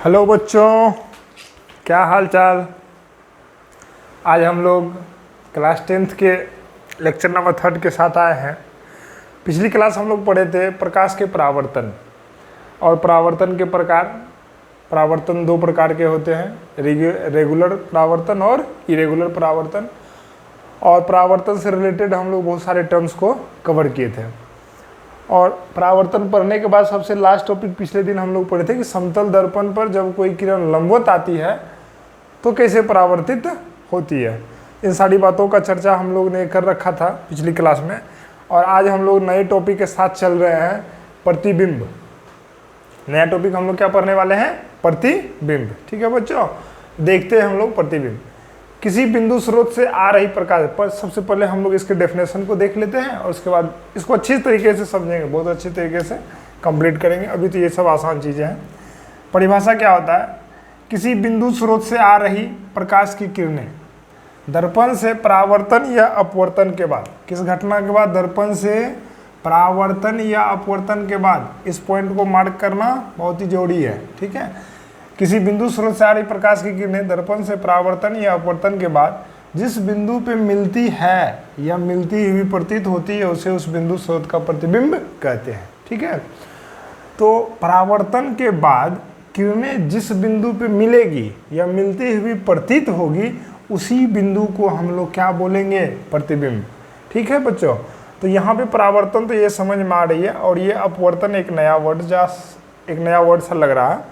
Hello बच्चों, क्या हाल चाल। आज हम लोग क्लास 10th के लेक्चर नंबर 3 के साथ आए हैं। पिछली क्लास हम लोग पढ़े थे प्रकाश के परावर्तन और परावर्तन के प्रकार। परावर्तन दो प्रकार के होते हैं, रेगुलर परावर्तन और इरेगुलर परावर्तन। और परावर्तन से रिलेटेड हम लोग बहुत सारे टर्म्स को कवर किए थे। और परावर्तन पढ़ने के बाद सबसे लास्ट टॉपिक पिछले दिन हम लोग पढ़े थे कि समतल दर्पण पर जब कोई किरण लंबवत आती है तो कैसे परावर्तित होती है। इन सारी बातों का चर्चा हम लोग ने कर रखा था पिछली क्लास में। और आज हम लोग नए टॉपिक के साथ चल रहे हैं, प्रतिबिंब। नया टॉपिक हम लोग क्या पढ़ने वाले हैं? प्रतिबिंब। ठीक है बच्चों, देखते हैं हम लोग प्रतिबिंब। किसी बिंदु स्रोत से आ रही प्रकाश पर सबसे पहले हम लोग इसके डेफिनेशन को देख लेते हैं और उसके बाद इसको अच्छी तरीके से समझेंगे, बहुत अच्छी तरीके से कंप्लीट करेंगे। अभी तो ये सब आसान चीज़ें हैं। परिभाषा क्या होता है? किसी बिंदु स्रोत से आ रही प्रकाश की किरणें दर्पण से परावर्तन या अपवर्तन के बाद, किस घटना के बाद? दर्पण से परावर्तन या अपवर्तन के बाद। इस पॉइंट को मार्क करना बहुत ही जरूरी है। ठीक है, किसी बिंदु स्रोत से आ रही प्रकाश की किरणें दर्पण से परावर्तन या अपवर्तन के बाद जिस बिंदु पे मिलती है या मिलती हुई प्रतीत होती है उसे उस बिंदु स्रोत का प्रतिबिंब कहते हैं। ठीक है, तो परावर्तन के बाद किरणें जिस बिंदु पे मिलेगी या मिलती हुई प्रतीत होगी उसी बिंदु को हम लोग क्या बोलेंगे? प्रतिबिंब। ठीक है बच्चों, तो यहाँ पे परावर्तन तो ये समझ में आ रही है और ये अपवर्तन एक नया वर्ड सा लग रहा है,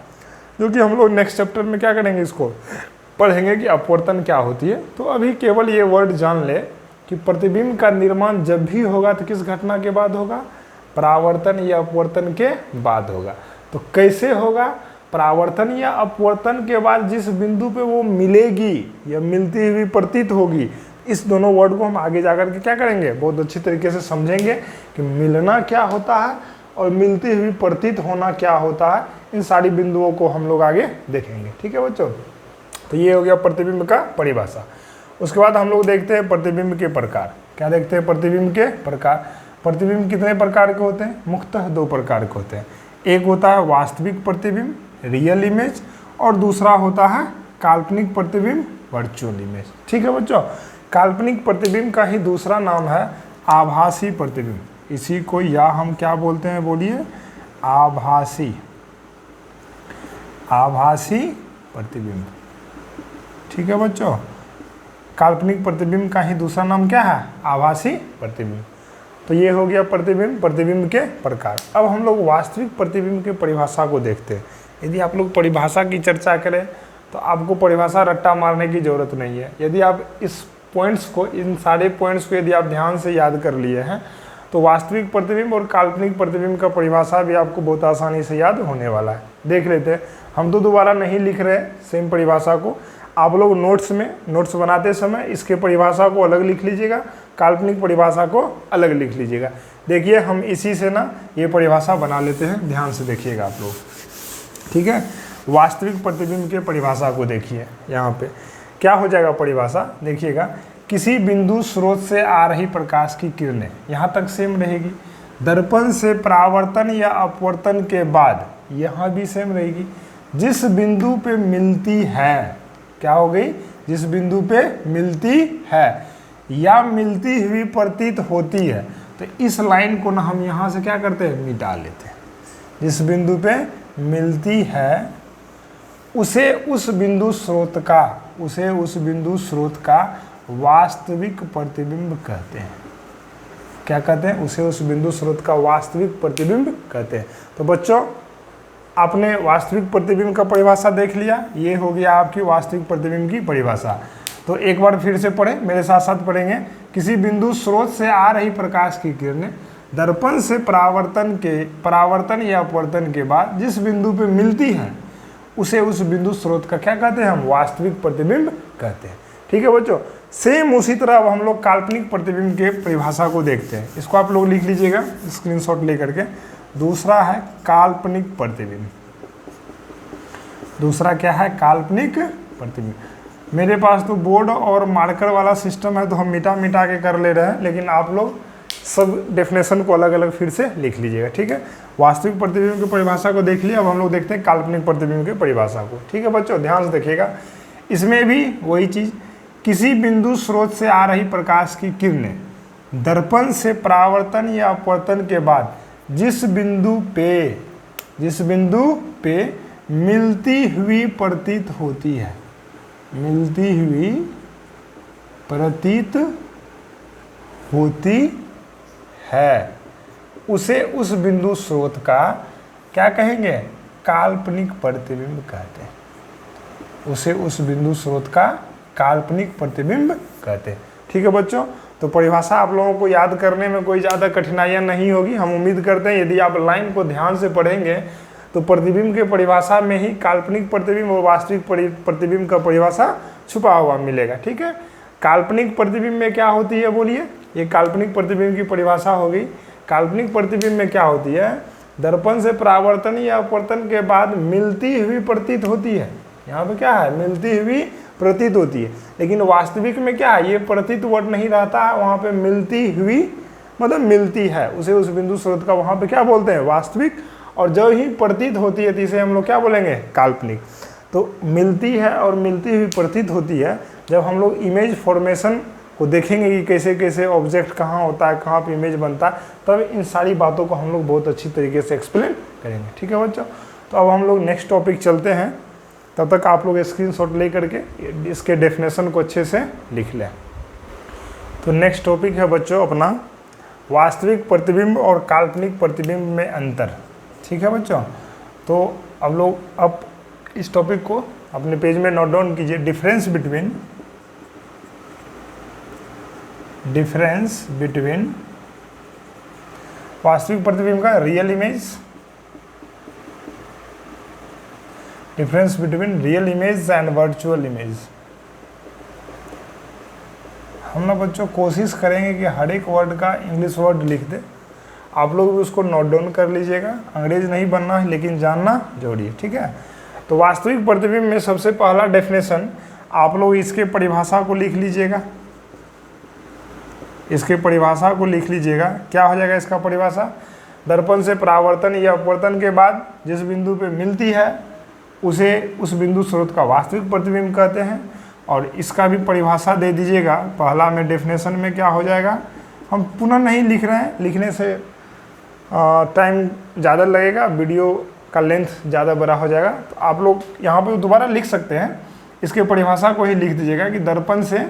जो कि हम लोग नेक्स्ट चैप्टर में क्या करेंगे, इसको पढ़ेंगे कि अपवर्तन क्या होती है। तो अभी केवल ये वर्ड जान ले कि प्रतिबिंब का निर्माण जब भी होगा तो किस घटना के बाद होगा? परावर्तन या अपवर्तन के बाद होगा। तो कैसे होगा? परावर्तन या अपवर्तन के बाद जिस बिंदु पे वो मिलेगी या मिलती हुई प्रतीत होगी, इस दोनों वर्ड को हम आगे जाकर के क्या करेंगे, बहुत अच्छी तरीके से समझेंगे कि मिलना क्या होता है और मिलती हुई प्रतीत होना क्या होता है। इन सारी बिंदुओं को हम लोग आगे देखेंगे। ठीक है बच्चों, तो ये हो गया प्रतिबिंब का परिभाषा। उसके बाद हम लोग देखते हैं प्रतिबिंब के प्रकार। क्या देखते हैं? प्रतिबिंब के प्रकार। प्रतिबिंब कितने प्रकार के होते हैं? मुख्यतः दो प्रकार के होते हैं। एक होता है वास्तविक प्रतिबिंब, रियल इमेज, और दूसरा होता है काल्पनिक प्रतिबिंब, वर्चुअल इमेज। ठीक है बच्चों, काल्पनिक प्रतिबिंब का ही दूसरा नाम है आभासी प्रतिबिंब। इसी को या हम क्या बोलते हैं? बोलिए, आभासी प्रतिबिंब। ठीक है बच्चों, काल्पनिक प्रतिबिंब का ही दूसरा नाम क्या है? आभासी प्रतिबिंब। तो ये हो गया प्रतिबिंब के प्रकार। अब हम लोग वास्तविक प्रतिबिंब के परिभाषा को देखते हैं। यदि आप लोग परिभाषा की चर्चा करें तो आपको परिभाषा रट्टा मारने की जरूरत नहीं है। यदि आप इस पॉइंट्स को, इन सारे पॉइंट्स को यदि आप ध्यान से याद कर लिए हैं तो वास्तविक प्रतिबिंब और काल्पनिक प्रतिबिंब का परिभाषा भी आपको बहुत आसानी से याद होने वाला है। देख लेते हैं, हम तो दोबारा नहीं लिख रहे सेम परिभाषा को। आप लोग नोट्स बनाते समय इसके परिभाषा को अलग लिख लीजिएगा, काल्पनिक परिभाषा को अलग लिख लीजिएगा। देखिए, हम इसी से ना ये परिभाषा बना लेते हैं, ध्यान से देखिएगा आप लोग। ठीक है, वास्तविक प्रतिबिंब के परिभाषा को देखिए। यहाँ पे क्या हो जाएगा परिभाषा, देखिएगा। किसी बिंदु स्रोत से आ रही प्रकाश की किरणें, यहाँ तक सेम रहेगी। दर्पण से परावर्तन या अपवर्तन के बाद यहाँ भी सेम रहेगी। जिस बिंदु पे मिलती है, क्या हो गई? जिस बिंदु पे मिलती है या मिलती हुई प्रतीत होती है, तो इस लाइन को ना हम यहाँ से क्या करते हैं? मिटा लेते हैं। जिस बिंदु पे मिलती है उसे उस बिंदु स्रोत का वास्तविक प्रतिबिंब कहते हैं। क्या कहते हैं? उसे उस बिंदु स्रोत का वास्तविक प्रतिबिंब कहते हैं। तो बच्चों, आपने वास्तविक प्रतिबिंब का परिभाषा देख लिया। ये हो गया आपकी वास्तविक प्रतिबिंब की परिभाषा। तो एक बार फिर से पढ़ें, मेरे साथ साथ पढ़ेंगे। किसी बिंदु स्रोत से आ रही प्रकाश की किरणें दर्पण से परावर्तन या अपवर्तन के बाद जिस बिंदु पे मिलती है उसे उस बिंदु स्रोत का क्या कहते हैं? हम वास्तविक प्रतिबिंब कहते हैं। ठीक है बच्चों, सेम उसी तरह अब हम लोग काल्पनिक प्रतिबिंब के परिभाषा को देखते हैं। इसको आप लोग लिख लीजिएगा स्क्रीनशॉट लेकर के। दूसरा है काल्पनिक प्रतिबिंब। दूसरा क्या है? काल्पनिक प्रतिबिंब। मेरे पास तो बोर्ड और मार्कर वाला सिस्टम है तो हम मिटा के कर ले रहे हैं, लेकिन आप लोग सब डेफिनेशन को अलग अलग फिर से लिख लीजिएगा, ठीक है। वास्तविक प्रतिबिंब की परिभाषा को देख लिया, अब हम लोग देखते हैं काल्पनिक प्रतिबिंब की परिभाषा को, ठीक है बच्चों। ध्यान से देखिएगा, इसमें भी वही चीज़, किसी बिंदु स्रोत से आ रही प्रकाश की किरणें दर्पण से परावर्तन या अपवर्तन के बाद जिस बिंदु पे मिलती हुई प्रतीत होती है, मिलती हुई प्रतीत होती है, उसे उस बिंदु स्रोत का क्या कहेंगे, काल्पनिक प्रतिबिंब कहते हैं। उसे उस बिंदु स्रोत का काल्पनिक प्रतिबिंब कहते हैं, ठीक है बच्चों। तो परिभाषा आप लोगों को याद करने में कोई ज़्यादा कठिनाइयाँ नहीं होगी। हम उम्मीद करते हैं यदि आप लाइन को ध्यान से पढ़ेंगे तो प्रतिबिंब के परिभाषा में ही काल्पनिक प्रतिबिंब और वास्तविक प्रतिबिंब का परिभाषा छुपा हुआ मिलेगा, ठीक है। काल्पनिक प्रतिबिंब में क्या होती है बोलिए, ये काल्पनिक प्रतिबिंब की परिभाषा हो गई। काल्पनिक प्रतिबिंब में क्या होती है, दर्पण से परावर्तन या अपवर्तन के बाद मिलती हुई प्रतीत होती है। यहाँ पे क्या है, मिलती हुई प्रतीत होती है। लेकिन वास्तविक में क्या है, ये प्रतीत वर्ड नहीं रहता है, वहाँ पे मिलती हुई मतलब मिलती है, उसे उस बिंदु स्रोत का वहाँ पे क्या बोलते हैं, वास्तविक। और जब ही प्रतीत होती है तो इसे हम लोग क्या बोलेंगे, काल्पनिक। तो मिलती है और मिलती हुई प्रतीत होती है। जब हम लोग इमेज फॉर्मेशन को देखेंगे कि कैसे कैसे ऑब्जेक्ट कहाँ होता है, कहाँ पे इमेज बनता है, तब इन सारी बातों को हम लोग बहुत अच्छी तरीके से एक्सप्लेन करेंगे, ठीक है बच्चों। तो अब हम लोग नेक्स्ट टॉपिक चलते हैं, तब तक आप लोग स्क्रीनशॉट ले करके इसके डेफिनेशन को अच्छे से लिख लें। तो नेक्स्ट टॉपिक है बच्चों अपना वास्तविक प्रतिबिंब और काल्पनिक प्रतिबिंब में अंतर, ठीक है बच्चों। तो अब लोग अब इस टॉपिक को अपने पेज में नोट डाउन कीजिए। डिफरेंस बिटवीन वास्तविक प्रतिबिंब का real image, difference between real image and virtual image. हम ना बच्चों कोशिश करेंगे कि हर एक वर्ड का इंग्लिश वर्ड लिख दे, आप लोग भी उसको नोट डाउन कर लीजिएगा। अंग्रेज नहीं बनना है लेकिन जानना जरूरी है, ठीक है। तो वास्तविक प्रतिबिंब में सबसे पहला डेफिनेशन, आप लोग इसके परिभाषा को लिख लीजिएगा, इसके परिभाषा को लिख लीजिएगा। क्या हो जाएगा इसका परिभाषा, दर्पण से परावर्तन या अपवर्तन के बाद जिस बिंदु पे मिलती है उसे उस बिंदु स्रोत का वास्तविक प्रतिबिंब कहते हैं। और इसका भी परिभाषा दे दीजिएगा। पहला में डेफिनेशन में क्या हो जाएगा, हम पुनः नहीं लिख रहे हैं, लिखने से टाइम ज़्यादा लगेगा, वीडियो का लेंथ ज़्यादा बड़ा हो जाएगा। तो आप लोग यहाँ पे दोबारा लिख सकते हैं, इसके परिभाषा को ही लिख दीजिएगा कि दर्पण से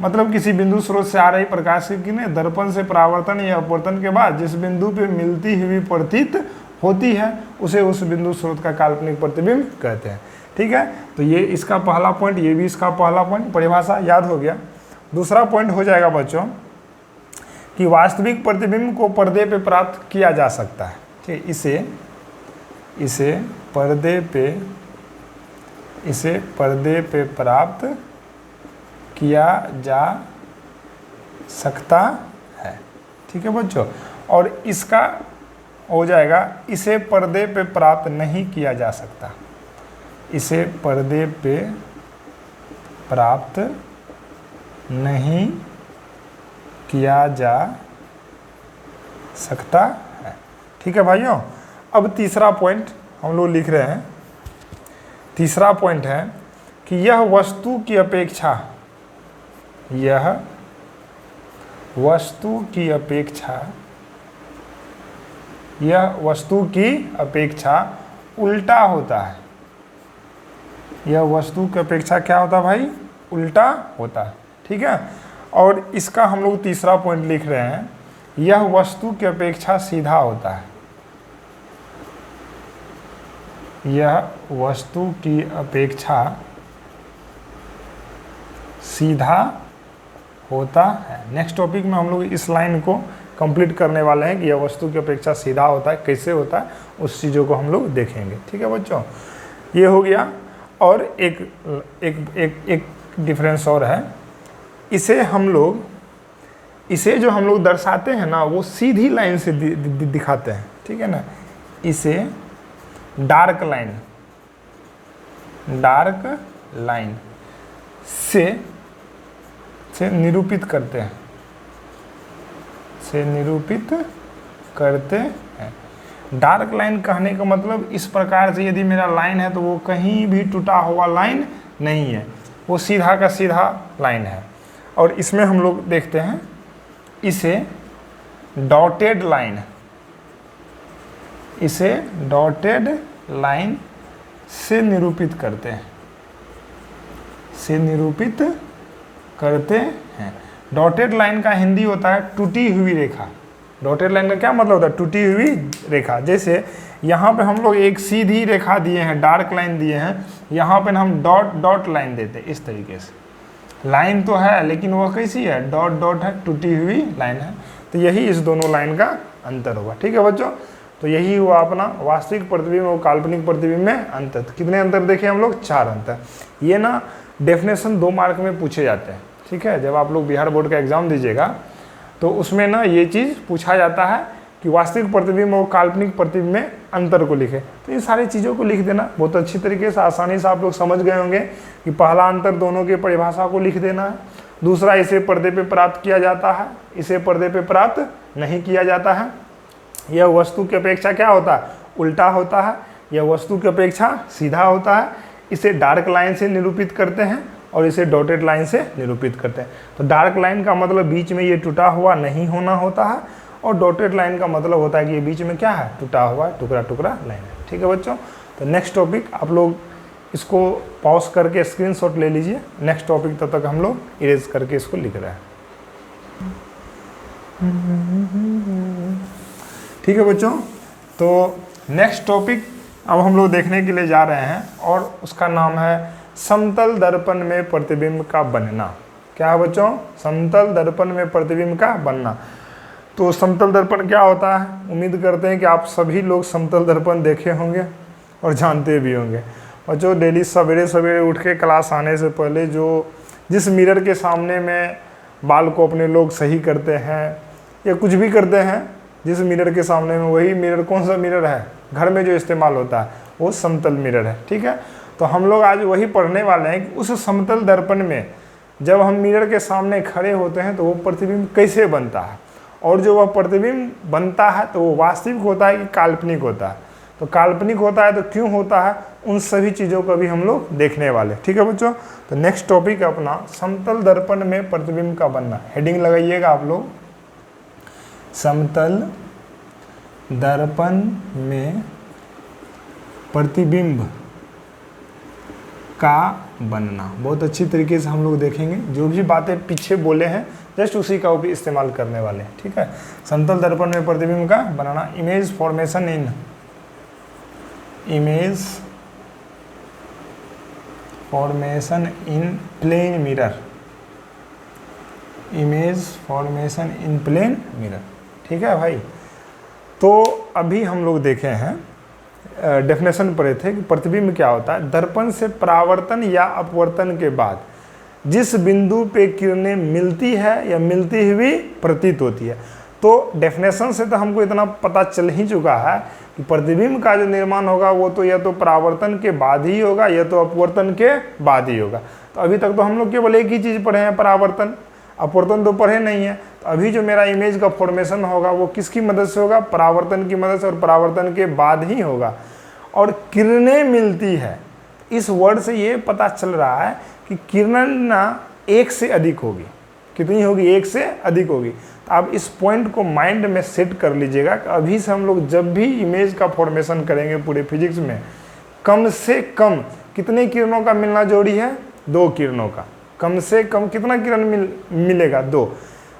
मतलब किसी बिंदु स्रोत से आ रही प्रकाश की किरणें दर्पण से परावर्तन या अपवर्तन के बाद जिस बिंदु पे मिलती हुई प्रतीत होती है उसे उस बिंदु स्रोत का काल्पनिक प्रतिबिंब कहते हैं, ठीक है। तो ये इसका पहला पॉइंट, ये भी इसका पहला पॉइंट, परिभाषा याद हो गया। दूसरा पॉइंट हो जाएगा बच्चों कि वास्तविक प्रतिबिंब को पर्दे पे प्राप्त किया जा सकता है, ठीक है। इसे पर्दे पे प्राप्त किया जा सकता है, ठीक है बच्चों। और इसका हो जाएगा इसे पर्दे पे प्राप्त नहीं किया जा सकता, इसे पर्दे पे प्राप्त नहीं किया जा सकता है, ठीक है भाइयों। अब तीसरा पॉइंट हम लोग लिख रहे हैं। तीसरा पॉइंट है कि यह वस्तु की अपेक्षा उल्टा होता है। यह वस्तु की अपेक्षा क्या होता है भाई, उल्टा होता है, ठीक है। और इसका हम लोग तीसरा पॉइंट लिख रहे हैं, यह वस्तु की अपेक्षा सीधा होता है। यह वस्तु की अपेक्षा सीधा होता है। नेक्स्ट टॉपिक में हम लोग इस लाइन को कंप्लीट करने वाले हैं कि यह वस्तु की अपेक्षा सीधा होता है, कैसे होता है उस चीज़ों को हम लोग देखेंगे, ठीक है बच्चों। ये हो गया। और एक डिफरेंस और है, इसे जो हम लोग दर्शाते हैं ना वो सीधी लाइन से दिखाते हैं, ठीक है ना। इसे डार्क लाइन से निरूपित करते हैं, से निरूपित करते हैं। डार्क लाइन कहने का मतलब इस प्रकार से, यदि मेरा लाइन है तो वो कहीं भी टूटा हुआ लाइन नहीं है, वो सीधा का सीधा लाइन है। और इसमें हम लोग देखते हैं इसे डॉटेड लाइन, इसे डॉटेड लाइन से निरूपित करते हैं, से निरूपित करते हैं। डॉटेड लाइन का हिंदी होता है टूटी हुई रेखा। डॉटेड लाइन का क्या मतलब होता है? टूटी हुई रेखा। जैसे यहाँ पे हम लोग एक सीधी रेखा दिए हैं, डार्क लाइन दिए हैं, यहाँ पे हम डॉट डॉट लाइन देते हैं इस तरीके से। लाइन तो है लेकिन वह कैसी है? डॉट डॉट है, टूटी हुई लाइन है। तो यही इस दोनों लाइन का अंतर होगा। ठीक है बच्चों, तो यही हुआ अपना वास्तविक प्रतिबिंब और काल्पनिक प्रतिबिंब में अंतर। कितने अंतर देखे हम लोग? 4 अंतर। ये ना डेफिनेशन 2 मार्क में पूछे जाते हैं। ठीक है, जब आप लोग बिहार बोर्ड का एग्जाम दीजिएगा तो उसमें ना ये चीज़ पूछा जाता है कि वास्तविक प्रतिबिंब और काल्पनिक प्रतिबिंब में अंतर को लिखे। तो इन सारी चीज़ों को लिख देना बहुत अच्छी तरीके से, आसानी से आप लोग समझ गए होंगे कि पहला अंतर दोनों के परिभाषा को लिख देना है। दूसरा, इसे पर्दे पे प्राप्त किया जाता है, इसे पर्दे पे प्राप्त नहीं किया जाता है। यह वस्तु की अपेक्षा क्या होता है? उल्टा होता है। यह वस्तु की अपेक्षा सीधा होता है। इसे डार्क लाइन से निरूपित करते हैं और इसे डॉटेड लाइन से निरूपित करते हैं। तो डार्क लाइन का मतलब बीच में ये टूटा हुआ नहीं होना होता है, और डॉटेड लाइन का मतलब होता है कि ये बीच में क्या है? टूटा हुआ टुकड़ा टुकड़ा लाइन है। ठीक है बच्चों, तो नेक्स्ट टॉपिक आप लोग इसको पॉज करके स्क्रीनशॉट ले लीजिए। नेक्स्ट टॉपिक तब तक हम लोग इरेज करके इसको लिख रहे हैं। ठीक है बच्चों, तो नेक्स्ट टॉपिक अब हम लोग देखने के लिए जा रहे हैं और उसका नाम है समतल दर्पण में प्रतिबिंब का बनना। क्या है बच्चों? समतल दर्पण में प्रतिबिंब का बनना। तो समतल दर्पण क्या होता है? उम्मीद करते हैं कि आप सभी लोग समतल दर्पण देखे होंगे और जानते भी होंगे। और जो डेली सवेरे सवेरे उठ के क्लास आने से पहले जिस मिरर के सामने में बाल को अपने लोग सही करते हैं या कुछ भी करते हैं, जिस मिरर के सामने में, वही मिरर कौन सा मिरर है? घर में जो इस्तेमाल होता है वो समतल मिरर है। ठीक है, तो हम लोग आज वही पढ़ने वाले हैं कि उस समतल दर्पण में जब हम मिरर के सामने खड़े होते हैं तो वो प्रतिबिंब कैसे बनता है, और जो वह प्रतिबिंब बनता है तो वो वास्तविक होता है कि काल्पनिक होता है। तो काल्पनिक होता है तो क्यों होता है, उन सभी चीज़ों को भी हम लोग देखने वाले। ठीक है बच्चों, तो नेक्स्ट टॉपिक अपना समतल दर्पण में प्रतिबिंब का बनना। हेडिंग लगाइएगा आप लोग, समतल दर्पण में प्रतिबिंब का बनना। बहुत अच्छी तरीके से हम लोग देखेंगे, जो भी बातें पीछे बोले हैं जस्ट उसी का भी इस्तेमाल करने वाले हैं। ठीक है, समतल दर्पण में प्रतिबिंब का बनाना। Image formation in plane mirror, image formation in plane mirror. ठीक है भाई, तो अभी हम लोग देखे हैं, डेफिनेशन पढ़े थे कि प्रतिबिंब क्या होता है। दर्पण से परावर्तन या अपवर्तन के बाद जिस बिंदु पे किरणें मिलती है या मिलती हुई प्रतीत होती है। तो डेफिनेशन से तो हमको इतना पता चल ही चुका है कि प्रतिबिंब का जो निर्माण होगा वो तो या तो परावर्तन के बाद ही होगा या तो अपवर्तन के बाद ही होगा। तो अभी तक तो हम लोग केवल एक ही चीज़ पढ़े हैं, परावर्तन। अपवर्तन तो पढ़े नहीं है। तो अभी जो मेरा इमेज का फॉर्मेशन होगा वो किसकी मदद से होगा? परावर्तन की मदद से, और परावर्तन के बाद ही होगा। और किरणें मिलती है, इस वर्ड से ये पता चल रहा है कि किरण ना एक से अधिक होगी। कितनी होगी? एक से अधिक होगी। तो आप इस पॉइंट को माइंड में सेट कर लीजिएगा कि अभी से हम लोग जब भी इमेज का फॉर्मेशन करेंगे पूरे फिजिक्स में, कम से कम कितने किरणों का मिलना जरूरी है? 2 किरणों का। कम से कम कितना किरण मिलेगा? 2।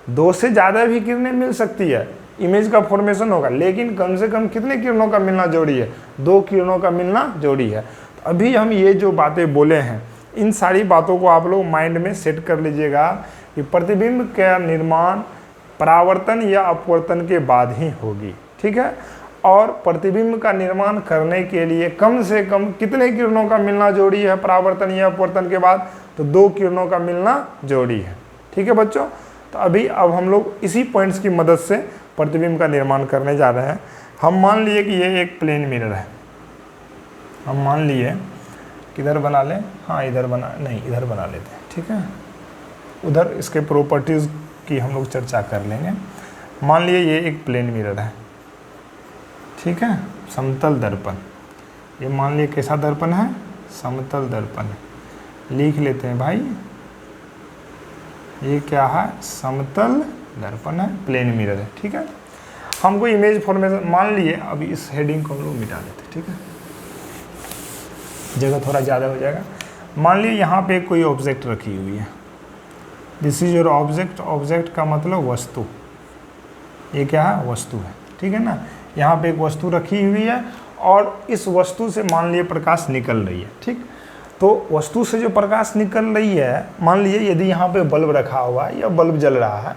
2 से ज़्यादा भी किरणें मिल सकती है, इमेज का फॉर्मेशन होगा, लेकिन कम से कम कितने किरणों का मिलना जरूरी है? 2 किरणों का मिलना जरूरी है। तो अभी हम ये जो बातें बोले हैं, इन सारी बातों को आप लोग माइंड में सेट कर लीजिएगा कि प्रतिबिंब का निर्माण परावर्तन या अपवर्तन के बाद ही होगी। ठीक है, और प्रतिबिंब का निर्माण करने के लिए कम से कम कितने किरणों का मिलना जरूरी है परावर्तन या अपवर्तन के बाद? तो 2 किरणों का मिलना जरूरी है। ठीक है बच्चों, तो अभी अब हम लोग इसी पॉइंट्स की मदद से प्रतिबिंब का निर्माण करने जा रहे हैं। हम मान लिए कि ये एक प्लेन मिरर है। हम मान लिए किधर बना लें? हाँ, इधर बना, नहीं इधर बना लेते हैं। ठीक है, उधर इसके प्रॉपर्टीज़ की हम लोग चर्चा कर लेंगे। मान लिए ये एक प्लेन मिरर है, ठीक है, समतल दर्पण। ये मान लिए कैसा दर्पण है, समतल दर्पण है। लिख लेते हैं भाई, ये क्या है, समतल दर्पण है, प्लेन मिरर है, ठीक है। हमको इमेज फॉर्मेशन मान लिए, अभी इस हेडिंग को हम लोग मिटा देते हैं, ठीक है, जगह थोड़ा ज़्यादा हो जाएगा। मान लिए यहाँ पे कोई ऑब्जेक्ट रखी हुई है, this is your object. Object का मतलब वस्तु, ये क्या है, वस्तु है, ठीक है ना। यहाँ पे एक वस्तु रखी हुई है और इस वस्तु से मान लिए प्रकाश निकल रही है, ठीक। तो वस्तु से जो प्रकाश निकल रही है, मान लीजिए यदि यहाँ पे बल्ब रखा हुआ है या बल्ब जल रहा है,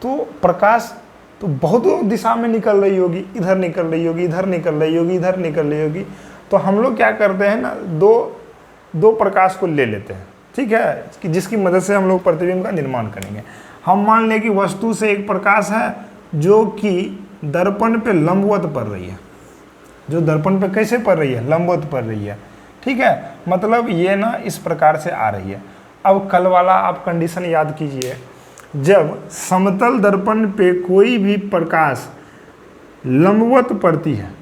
तो प्रकाश तो बहुत दिशा में निकल रही होगी, इधर निकल रही होगी, इधर निकल रही होगी, इधर निकल रही होगी। तो हम लोग क्या करते हैं ना, दो प्रकाश को ले लेते हैं, ठीक है, कि जिसकी मदद से हम लोग प्रतिबिंब का निर्माण करेंगे। हम मान लें कि वस्तु से एक प्रकाश है जो कि दर्पण पे लंबवत पड़ रही है, जो दर्पण पे कैसे पड़ रही है, लंबवत पड़ रही है, ठीक है। मतलब ये ना इस प्रकार से आ रही है। अब कल वाला आप कंडीशन याद कीजिए, जब समतल दर्पण पे कोई भी प्रकाश लंबवत पड़ती है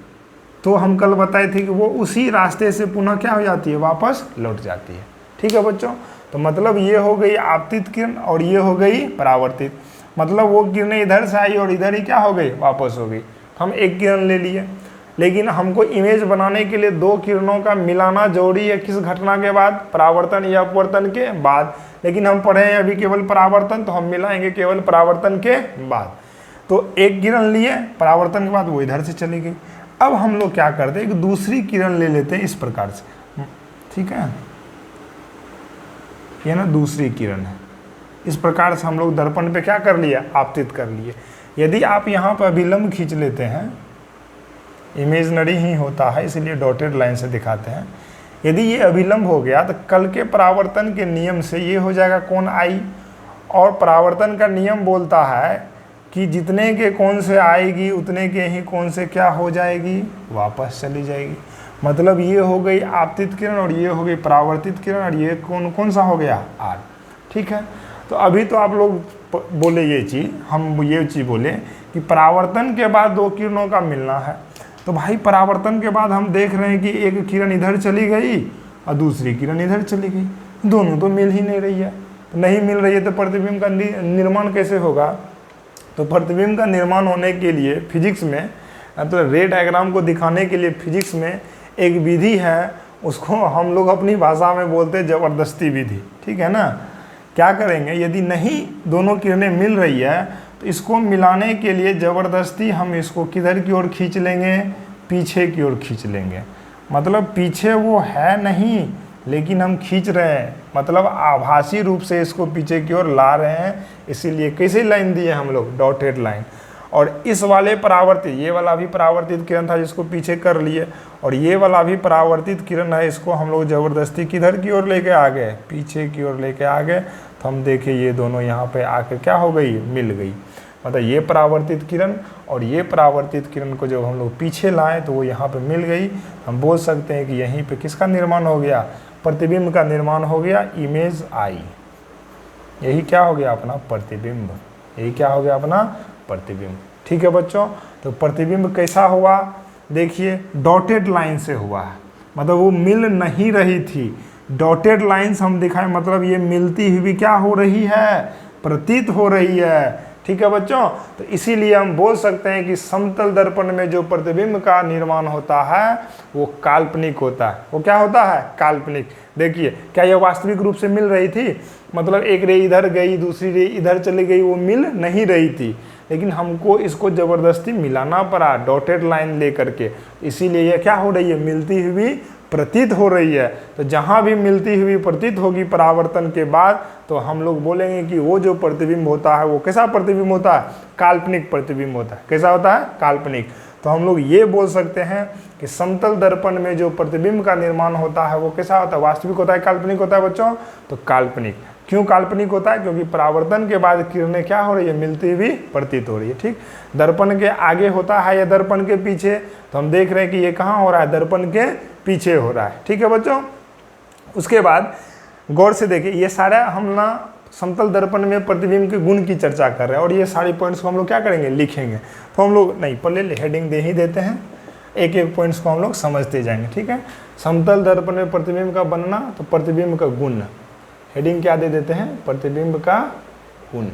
तो हम कल बताए थे कि वो उसी रास्ते से पुनः क्या हो जाती है, वापस लौट जाती है, ठीक है बच्चों। तो मतलब ये हो गई आपतित किरण और ये हो गई परावर्तित। मतलब वो किरणें इधर से आई और इधर ही क्या हो गई, वापस हो गई। तो हम एक किरण ले लिए, लेकिन हमको इमेज बनाने के लिए दो किरणों का मिलाना जरूरी है। किस घटना के बाद, परावर्तन या अपवर्तन के बाद। लेकिन हम पढ़े हैं अभी केवल परावर्तन, तो हम मिलाएंगे केवल परावर्तन के बाद। तो एक किरण लिए, परावर्तन के बाद वो इधर से चली गई। अब हम लोग क्या करते हैं, एक दूसरी किरण ले लेते हैं इस प्रकार से, ठीक है, ये ना दूसरी किरण है। इस प्रकार से हम लोग दर्पण पे क्या कर लिया, आपतित कर लिए। यदि आप यहाँ पर अभिलंब खींच लेते हैं, इमेजनरी ही होता है इसलिए डॉटेड लाइन से दिखाते हैं। यदि ये अभिलंब हो गया तो कल के परावर्तन के नियम से ये हो जाएगा कोण आई, और परावर्तन का नियम बोलता है कि जितने के कोण से आएगी उतने के ही कोण से क्या हो जाएगी, वापस चली जाएगी। मतलब ये हो गई आपतित किरण और ये हो गई परावर्तित किरण, और ये कौन सा हो गया, आर, ठीक है। तो अभी तो आप लोग बोले ये चीज़, हम ये चीज़ बोले कि परावर्तन के बाद दो किरणों का मिलना है। तो भाई परावर्तन के बाद हम देख रहे हैं कि एक किरण इधर चली गई और दूसरी किरण इधर चली गई, दोनों तो मिल ही नहीं रही है। तो नहीं मिल रही है तो प्रतिबिंब का निर्माण कैसे होगा। तो प्रतिबिंब का निर्माण होने के लिए फिजिक्स में, तो रे डायग्राम को दिखाने के लिए फिजिक्स में एक विधि है, उसको हम लोग अपनी भाषा में बोलते हैं जबरदस्ती विधि, ठीक है ना। क्या करेंगे, यदि नहीं दोनों किरणें मिल रही है तो इसको मिलाने के लिए ज़बरदस्ती हम इसको किधर की ओर खींच लेंगे, पीछे की ओर खींच लेंगे। मतलब पीछे वो है नहीं लेकिन हम खींच रहे हैं, मतलब आभासी रूप से इसको पीछे की ओर ला रहे हैं। इसीलिए कैसे लाइन दी है हम लोग, डॉटेड लाइन। और इस वाले परावर्तित, ये वाला भी परावर्तित किरण था जिसको पीछे कर लिए, और ये वाला भी परावर्तित किरण है, इसको हम लोग ज़बरदस्ती किधर की ओर लेके आ गए, पीछे की ओर लेके आ गए। तो हम देखें ये दोनों यहाँ पे आकर क्या हो गई, मिल गई। मतलब ये परावर्तित किरण और ये परावर्तित किरण को जब हम लोग पीछे लाएँ तो वो यहाँ पे मिल गई। हम बोल सकते हैं कि यहीं पे किसका निर्माण हो गया, प्रतिबिंब का निर्माण हो गया, इमेज आई। यही क्या हो गया अपना प्रतिबिंब, यही क्या हो गया अपना प्रतिबिंब, ठीक है बच्चों। तो प्रतिबिंब कैसा हुआ, देखिए डॉटेड लाइन से हुआ है, मतलब वो मिल नहीं रही थी। डॉटेड लाइन्स हम दिखाएं, मतलब ये मिलती हुई क्या हो रही है, प्रतीत हो रही है, ठीक है बच्चों। तो इसीलिए हम बोल सकते हैं कि समतल दर्पण में जो प्रतिबिंब का निर्माण होता है वो काल्पनिक होता है। वो क्या होता है, काल्पनिक। देखिए क्या यह वास्तविक रूप से मिल रही थी, मतलब एक रे इधर गई दूसरी रे इधर चली गई, वो मिल नहीं रही थी, लेकिन हमको इसको ज़बरदस्ती मिलाना पड़ा डॉटेड लाइन लेकर के। इसीलिए यह क्या हो रही है, मिलती हुई प्रतीत हो रही है। तो जहाँ भी मिलती हुई प्रतीत होगी परावर्तन के बाद, तो हम लोग बोलेंगे कि वो जो प्रतिबिंब होता है वो कैसा प्रतिबिंब होता है, काल्पनिक प्रतिबिंब होता है। कैसा होता है, काल्पनिक। तो हम लोग ये बोल सकते हैं कि समतल दर्पण में जो प्रतिबिंब का निर्माण होता है वो कैसा होता है, वास्तविक होता है, काल्पनिक होता है बच्चों। तो काल्पनिक क्यों काल्पनिक होता है, क्योंकि परावर्तन के बाद किरणें क्या हो रही है, मिलती हुई प्रतीत हो रही है, ठीक। दर्पण के आगे होता है या दर्पण के पीछे, तो हम देख रहे हैं कि ये कहाँ हो रहा है, दर्पण के पीछे हो रहा है, ठीक है बच्चों। उसके बाद गौर से देखिए, ये सारा हम ना समतल दर्पण में प्रतिबिंब के गुण की चर्चा कर रहे हैं, और ये सारी पॉइंट्स को हम लोग क्या करेंगे, लिखेंगे। तो हम लोग नहीं, पहले हेडिंग दे ही देते हैं, एक एक पॉइंट्स को हम लोग समझते जाएंगे, ठीक है। समतल दर्पण में प्रतिबिंब का बनना, तो प्रतिबिंब का गुण, हेडिंग क्या दे देते हैं, प्रतिबिंब का गुण,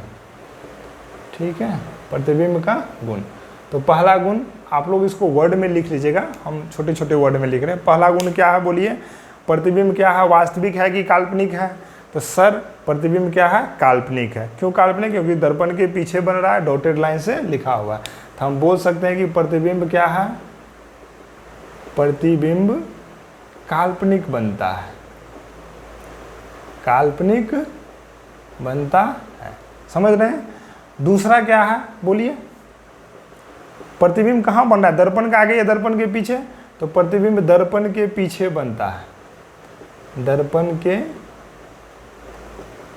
ठीक है, प्रतिबिंब का गुण। तो पहला गुण आप लोग इसको वर्ड में लिख लीजिएगा, हम छोटे छोटे वर्ड में लिख रहे हैं। पहला गुण क्या है बोलिए, प्रतिबिंब क्या है, वास्तविक है कि काल्पनिक है। तो सर प्रतिबिंब क्या है, काल्पनिक है। क्यों काल्पनिक, क्योंकि दर्पण के पीछे बन रहा है, डॉटेड लाइन से लिखा हुआ है। तो हम बोल सकते हैं कि प्रतिबिंब क्या है, प्रतिबिंब काल्पनिक बनता है, काल्पनिक बनता है, समझ रहे हैं। दूसरा क्या है बोलिए, प्रतिबिंब कहाँ बन रहा है, दर्पण के आगे या दर्पण के पीछे। तो प्रतिबिंब दर्पण के पीछे बनता है, दर्पण के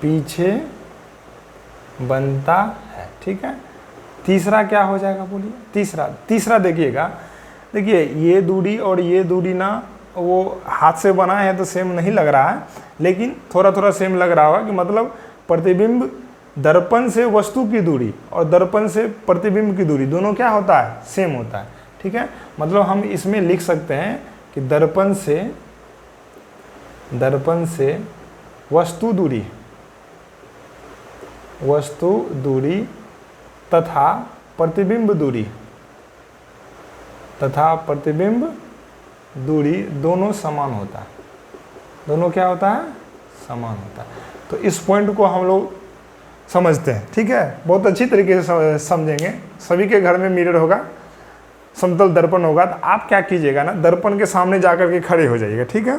पीछे बनता है, ठीक है। तीसरा क्या हो जाएगा बोलिए, तीसरा देखिएगा, देखिए ये दूरी और ये दूरी ना वो हाथ से बनाए हैं तो सेम नहीं लग रहा है, लेकिन थोड़ा थोड़ा सेम लग रहा होगा कि मतलब प्रतिबिंब दर्पण से वस्तु की दूरी और दर्पण से प्रतिबिंब की दूरी दोनों क्या होता है, सेम होता है, ठीक है। मतलब हम इसमें लिख सकते हैं कि दर्पण से वस्तु दूरी तथा प्रतिबिंब दूरी दोनों समान होता है, दोनों क्या होता है, समान होता है। तो इस पॉइंट को हम लोग समझते हैं, ठीक है, बहुत अच्छी तरीके से समझेंगे। सभी के घर में मिरर होगा, समतल दर्पण होगा, तो आप क्या कीजिएगा ना, दर्पण के सामने जाकर के खड़े हो जाइएगा, ठीक है।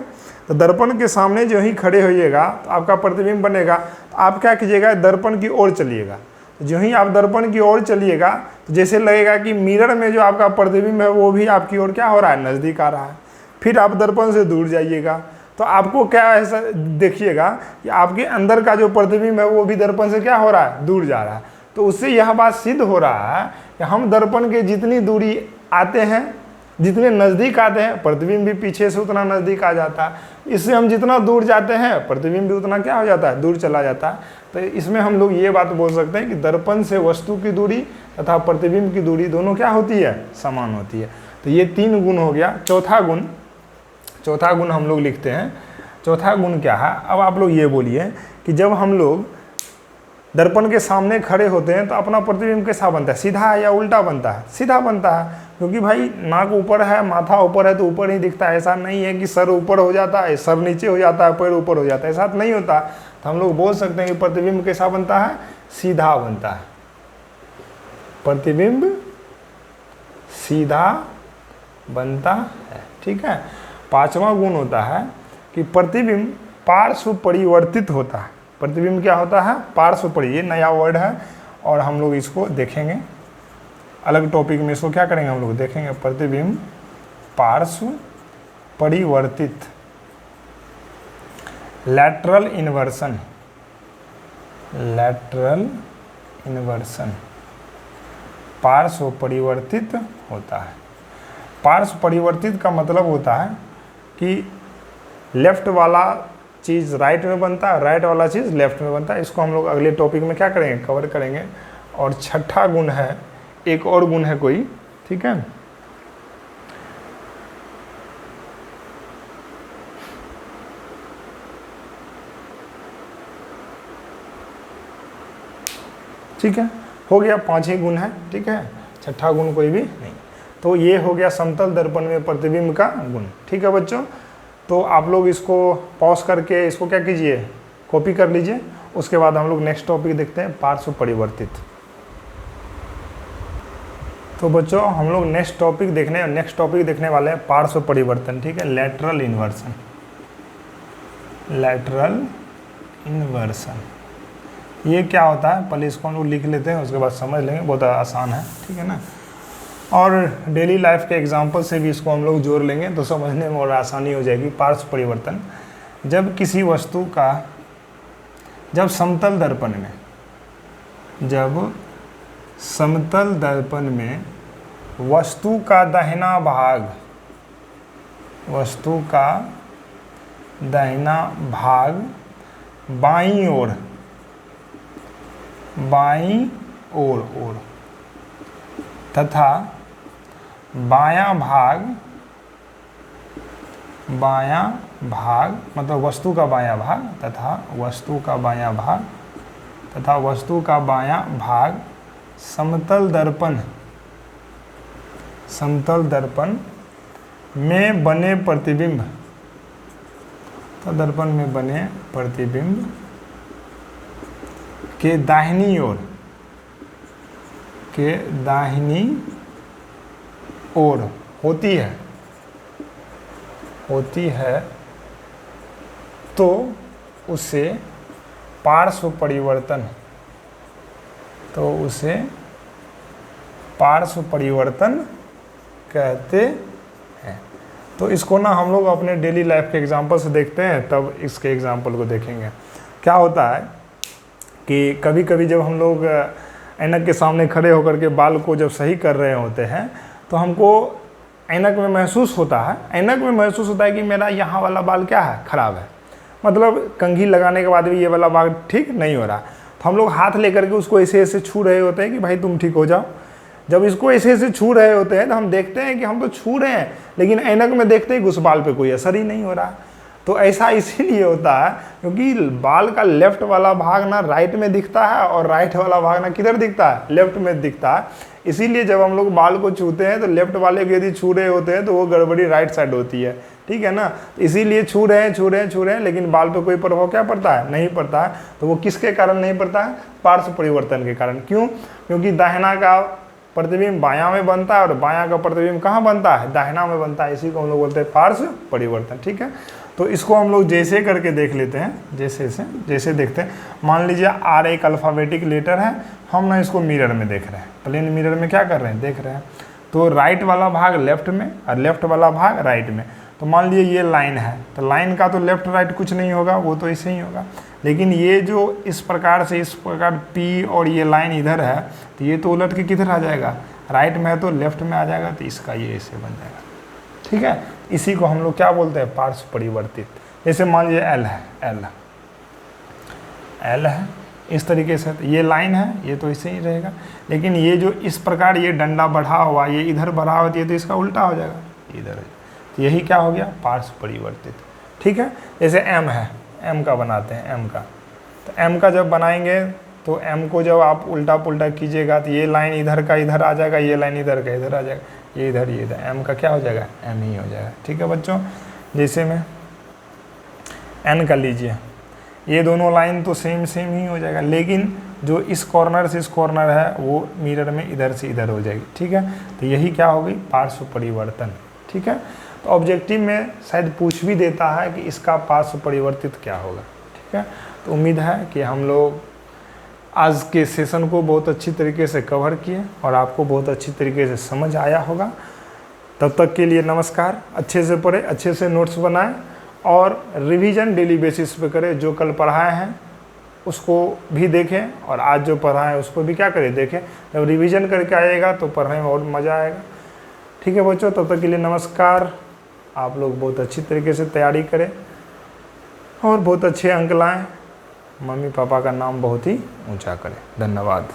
तो दर्पण के सामने जो ही खड़े होइएगा तो आपका प्रतिबिंब बनेगा। तो आप क्या कीजिएगा, दर्पण की ओर चलिएगा। तो जो ही आप दर्पण की ओर चलिएगा तो जैसे लगेगा कि मिरर में जो आपका प्रतिबिंब है वो भी आपकी ओर क्या हो रहा है, नज़दीक आ रहा है। फिर आप दर्पण से दूर जाइएगा तो आपको क्या ऐसा देखिएगा कि आपके अंदर का जो प्रतिबिंब है वो भी दर्पण से क्या हो रहा है, दूर जा रहा है। तो उससे यह बात सिद्ध हो रहा है कि हम दर्पण के जितनी दूरी आते हैं, जितने नज़दीक आते हैं, प्रतिबिंब भी पीछे से उतना नज़दीक आ जाता है। इससे हम जितना दूर जाते हैं प्रतिबिंब भी उतना क्या हो जाता है, दूर चला जाता है। तो इसमें हम लोग ये बात बोल सकते हैं कि दर्पण से वस्तु की दूरी तथा प्रतिबिंब की दूरी दोनों क्या होती है, समान होती है। तो ये 3 गुण हो गया। चौथा गुण हम लोग लिखते हैं। चौथा गुण क्या है, अब आप लोग ये बोलिए कि जब हम लोग दर्पण के सामने खड़े होते हैं तो अपना प्रतिबिंब कैसा बनता है, सीधा है या उल्टा बनता है, सीधा बनता है। क्योंकि भाई नाक ऊपर है, माथा ऊपर है तो ऊपर ही दिखता है। ऐसा नहीं है कि सर ऊपर हो जाता है, सर नीचे हो जाता है, पैर ऊपर हो जाता है, ऐसा नहीं होता। तो हम लोग बोल सकते हैं कि प्रतिबिंब कैसा बनता है, सीधा बनता है, प्रतिबिंब सीधा बनता है, ठीक है। 5वां गुण होता है कि प्रतिबिंब पार्श्व परिवर्तित होता है। प्रतिबिंब क्या होता है, पार्श्व परिवर्तित, ये नया वर्ड है और हम लोग इसको देखेंगे अलग टॉपिक में। इसको क्या करेंगे, हम लोग देखेंगे प्रतिबिंब पार्श्व परिवर्तित, लैटरल इन्वर्सन पार्श्व परिवर्तित होता है। पार्श्व परिवर्तित का मतलब होता है कि लेफ्ट वाला चीज़ राइट में बनता है, राइट वाला चीज़ लेफ्ट में बनता है। इसको हम लोग अगले टॉपिक में क्या करेंगे, कवर करेंगे। और छठा गुण है, एक और गुण है कोई, ठीक है, ठीक है, हो गया 5 ही गुण है, ठीक है, छठा गुण कोई भी नहीं। तो ये हो गया समतल दर्पण में प्रतिबिंब का गुण, ठीक है बच्चों। तो आप लोग इसको पॉज करके इसको क्या कीजिए, कॉपी कर लीजिए। उसके बाद हम लोग नेक्स्ट टॉपिक देखते हैं, पार्श्व परिवर्तित। तो बच्चों हम लोग नेक्स्ट टॉपिक देखने वाले हैं पार्श्व परिवर्तन, ठीक है, लैटरल इन्वर्सन। ये क्या होता है, पहले इसको हम लोग लिख लेते हैं, उसके बाद समझ लेंगे, बहुत आसान है, ठीक है ना। और डेली लाइफ के एग्जाम्पल से भी इसको हम लोग जोड़ लेंगे तो समझने में और आसानी हो जाएगी। पार्श्व परिवर्तन, जब किसी वस्तु का, जब समतल दर्पण में वस्तु का दाहिना भाग बाईं ओर बाईं ओर तथा बायां भाग मतलब वस्तु का बायां भाग तथा वस्तु का बायां भाग समतल दर्पण में बने प्रतिबिंब के दाहिनी ओर होती है तो उसे पार्श्व परिवर्तन कहते हैं। तो इसको ना हम लोग अपने डेली लाइफ के एग्जांपल से देखते हैं, तब इसके एग्जांपल को देखेंगे। क्या होता है कि कभी कभी जब हम लोग ऐनक के सामने खड़े होकर के बाल को जब सही कर रहे होते हैं तो हमको ऐनक में महसूस होता है कि मेरा यहाँ वाला बाल क्या है, ख़राब है, मतलब कंघी लगाने के बाद भी ये वाला बाल ठीक नहीं हो रहा। तो हम लोग हाथ लेकर के उसको ऐसे ऐसे छू रहे होते हैं कि भाई तुम ठीक हो जाओ। जब इसको ऐसे ऐसे छू रहे होते हैं तो हम देखते हैं कि हम तो छू रहे हैं, लेकिन ऐनक में देखते ही उस बाल पे कोई असर ही नहीं हो रहा। तो ऐसा इसीलिए होता है क्योंकि बाल का लेफ्ट वाला भाग ना राइट में दिखता है और राइट वाला भाग ना किधर दिखता है, लेफ्ट में दिखता है। इसीलिए जब हम लोग बाल को छूते हैं तो लेफ्ट वाले को यदि छू रहे होते हैं तो वो गड़बड़ी राइट साइड होती है, ठीक है ना। इसीलिए छू रहे हैं, लेकिन बाल पे कोई प्रभाव क्या पड़ता है, नहीं पड़ता है। तो वो किसके कारण नहीं पड़ता है, पार्श्व परिवर्तन के कारण। क्यों? क्योंकि दाहिना का प्रतिबिंब बायां में बनता है और बायां का प्रतिबिंब कहाँ बनता है, दाहिना में बनता है। इसी को हम लोग बोलते हैं पार्श्व परिवर्तन, ठीक है। तो इसको हम लोग जैसे करके देख लेते हैं, जैसे देखते हैं। मान लीजिए R एक अल्फ़ाबेटिक लेटर है, हम ना इसको मिरर में देख रहे हैं, प्लेन मिरर में क्या कर रहे हैं, देख रहे हैं। तो राइट वाला भाग लेफ्ट में और लेफ्ट वाला भाग राइट में। तो मान लीजिए ये लाइन है, तो लाइन का तो लेफ्ट राइट कुछ नहीं होगा, वो तो ऐसे ही होगा। लेकिन ये जो इस प्रकार P और ये लाइन इधर है, तो ये तो उलट के किधर आ जाएगा, राइट में है तो लेफ्ट में आ जाएगा। तो इसका ये ऐसे बन जाएगा, ठीक है। इसी को हम लोग क्या बोलते हैं, पार्श्व परिवर्तित। जैसे मान लीजिए L है इस तरीके से, ये लाइन है, ये तो ऐसे ही रहेगा। लेकिन ये जो इस प्रकार ये डंडा बढ़ा हुआ, ये इधर बढ़ा हुआ है, तो इसका उल्टा हो जाएगा, इधर। तो यही क्या हो गया, पार्श्व परिवर्तित, ठीक है। जैसे M है, M का बनाते हैं, M का। तो M का जब बनाएंगे तो M को जब आप उल्टा पुल्टा कीजिएगा तो ये लाइन इधर का इधर आ जाएगा, ये लाइन इधर का इधर आ जाएगा, ये इधर M का क्या हो जाएगा, M ही हो जाएगा, ठीक है बच्चों। जैसे में N का लीजिए, ये दोनों लाइन तो सेम ही हो जाएगा, लेकिन जो इस कॉर्नर से इस कॉर्नर है वो मिरर में इधर से इधर हो जाएगी, ठीक है। तो यही क्या हो गई, पार्श्व परिवर्तन, ठीक है। तो ऑब्जेक्टिव में शायद पूछ भी देता है कि इसका पार्श्व परिवर्तित क्या होगा, ठीक है। तो उम्मीद है कि हम लोग आज के सेशन को बहुत अच्छी तरीके से कवर किए और आपको बहुत अच्छी तरीके से समझ आया होगा। तब तक के लिए नमस्कार। अच्छे से पढ़ें, अच्छे से नोट्स बनाएं और रिवीजन डेली बेसिस पे करें। जो कल पढ़ाए हैं उसको भी देखें और आज जो पढ़ाए हैं उसको भी क्या करें, देखें। जब रिवीजन करके आएगा तो पढ़ने में और मज़ा आएगा, ठीक है बच्चों। तब तक के लिए नमस्कार। आप लोग बहुत अच्छी तरीके से तैयारी करें और बहुत अच्छे अंक लाएं। मम्मी पापा का नाम बहुत ही ऊंचा करें। धन्यवाद।